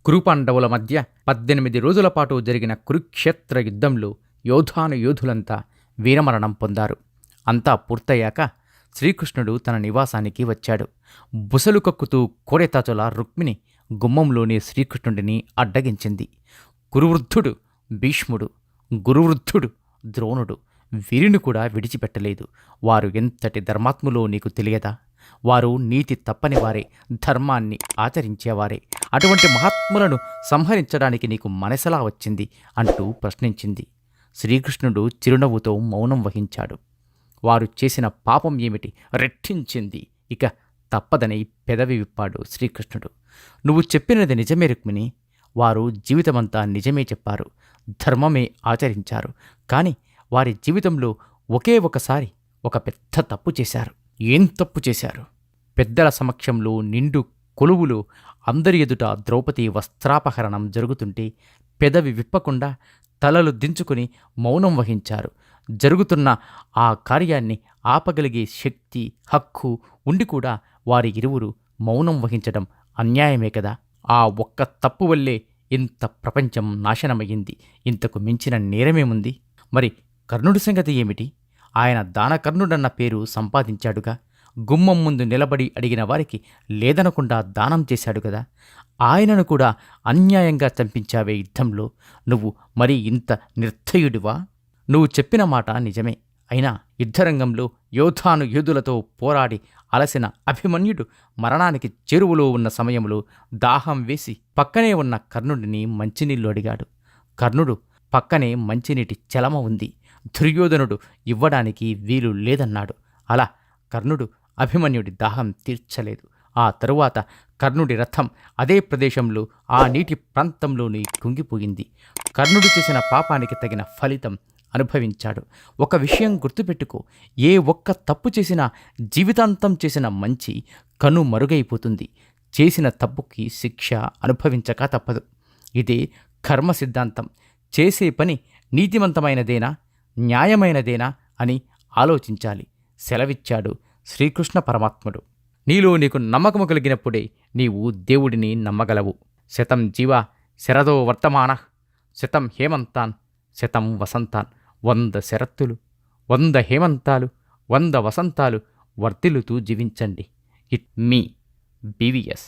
కురుపాండవుల మధ్య 18 రోజుల పాటు జరిగిన కురుక్షేత్ర యుద్ధంలో యోధులంతా వీరమరణం పొందారు. అంతా పూర్తయ్యాక శ్రీకృష్ణుడు తన నివాసానికి వచ్చాడు. బుసలు కక్కుతూ కోడెతాచుల రుక్మిణి గుమ్మంలోని శ్రీకృష్ణుడిని అడ్డగించింది. కురువృద్ధుడు భీష్ముడు, గురువృద్ధుడు ద్రోణుడు వీరిని కూడా విడిచిపెట్టలేదు. వారు ఎంతటి ధర్మాత్ములో నీకు తెలియదా? వారు నీతి తప్పని వారే, ధర్మాన్ని ఆచరించేవారే. అటువంటి మహాత్ములను సంహరించడానికి నీకు మనసలా వచ్చింది అంటూ ప్రశ్నించింది. శ్రీకృష్ణుడు చిరునవ్వుతో మౌనం వహించాడు. వారు చేసిన పాపం ఏమిటి రెట్టించింది. ఇక తప్పదని పెదవి విప్పాడు శ్రీకృష్ణుడు. నువ్వు చెప్పినది నిజమే రుక్మిణి. వారు జీవితమంతా నిజమే చెప్పారు, ధర్మమే ఆచరించారు. కానీ వారి జీవితంలో ఒకే ఒకసారి ఒక పెద్ద తప్పు చేశారు. ఏం తప్పు చేశారు? పెద్దల సమక్షంలో నిండు కొలువులో అందరి ఎదుట ద్రౌపది వస్త్రాపహరణం జరుగుతుంటే పెదవి విప్పకుండా తలలు దించుకుని మౌనం వహించారు. జరుగుతున్న ఆ కార్యాన్ని ఆపగలిగే శక్తి, హక్కు ఉండి కూడా వారి ఇరువురు మౌనం వహించడం అన్యాయమే కదా. ఆ ఒక్క తప్పు వల్లే ఇంత ప్రపంచం నాశనమయ్యింది. ఇంతకు మించిన నేరమేముంది? మరి కర్ణుడి సంగతి ఏమిటి? ఆయన దానకర్ణుడన్న పేరు సంపాదించాడుగా. గుమ్మం ముందు నిలబడి అడిగిన వారికి లేదనకుండా దానం చేశాడు కదా. ఆయనను కూడా అన్యాయంగా చంపించావే యుద్ధంలో. నువ్వు మరీ ఇంత నిర్దయుడివా? నువ్వు చెప్పిన మాట నిజమే. అయినా యుద్ధరంగంలో యోధులతో పోరాడి అలసిన అభిమన్యుడు మరణానికి చెరువులో ఉన్న సమయంలో దాహం వేసి పక్కనే ఉన్న కర్ణుడిని మంచినీళ్లు అడిగాడు. కర్ణుడు పక్కనే మంచినీటి చలమ ఉంది, దుర్యోధనుడు ఇవ్వడానికి వీలు లేదన్నాడు. అలా కర్ణుడు అభిమన్యుడి దాహం తీర్చలేదు. ఆ తరువాత కర్ణుడి రథం అదే ప్రదేశంలో ఆ నీటి ప్రాంతంలోని కుంగిపోయింది. కర్ణుడు చేసిన పాపానికి తగిన ఫలితం అనుభవించాడు. ఒక విషయం గుర్తుపెట్టుకో, ఏ ఒక్క తప్పు చేసినా జీవితాంతం చేసిన మంచి కనుమరుగైపోతుంది. చేసిన తప్పుకి శిక్ష అనుభవించక తప్పదు. ఇదే కర్మ సిద్ధాంతం. చేసే పని నీతివంతమైనదేనా, న్యాయమైనదేనా అని ఆలోచించాలి. సెలవిచ్చాడు శ్రీకృష్ణ పరమాత్ముడు. నీలో నీకు నమ్మకము కలిగినప్పుడే నీవు దేవుడిని నమ్మగలవు. శతం జీవ శరదో వర్తమాన, శతం హేమంతాన్ శతం వసంతాన్. 100 శరత్తులు, 100 హేమంతాలు, 100 వసంతాలు వర్ధిల్లుతూ జీవించండి. It me BVS.